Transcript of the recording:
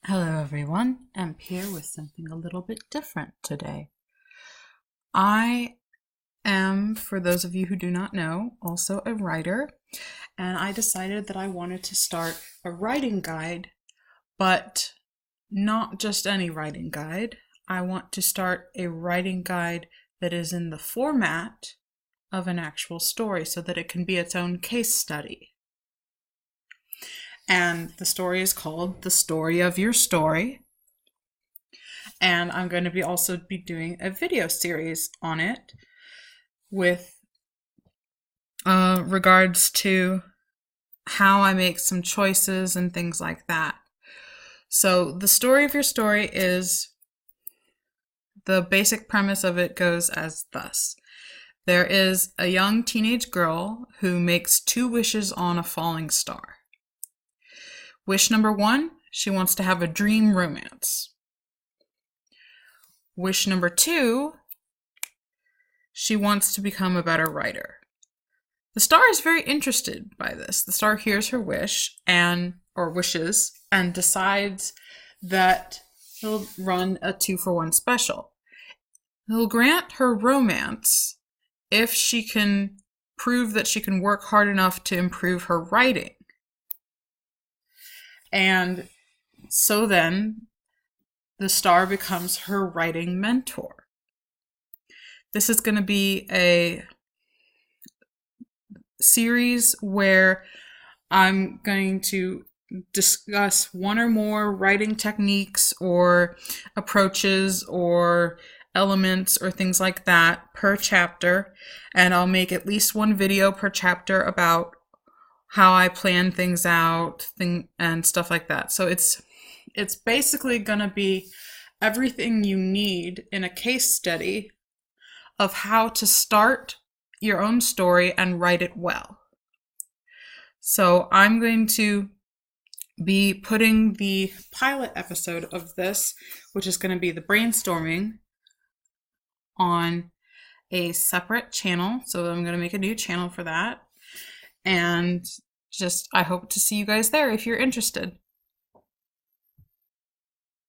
Hello everyone, I'm here with something a little bit different today. I am, for those of you who do not know, also a writer, and I decided that I wanted to start a writing guide, but not just any writing guide. I want to start a writing guide that is in the format of an actual story so that it can be its own case study. And the story is called The Story of Your Story. And I'm going to be also be doing a video series on it with regards to how I make some choices and things like that. So the story of your story is, the basic premise of it goes as thus. There is a young teenage girl who makes two wishes on a falling star. Wish number one, she wants to have a dream romance. Wish number two, she wants to become a better writer. The star is very interested by this. The star hears her wish or wishes and decides that he'll run a 2-for-1 special. He'll grant her romance if she can prove that she can work hard enough to improve her writing. And so then the star becomes her writing mentor. This is going to be a series where I'm going to discuss one or more writing techniques or approaches or elements or things like that per chapter, and I'll make at least one video per chapter about how I plan things out and stuff like that. So it's basically going to be everything you need in a case study of how to start your own story and write it well. So I'm going to be putting the pilot episode of this, which is going to be the brainstorming, on a separate channel. So I'm going to make a new channel for that. And I hope to see you guys there if you're interested.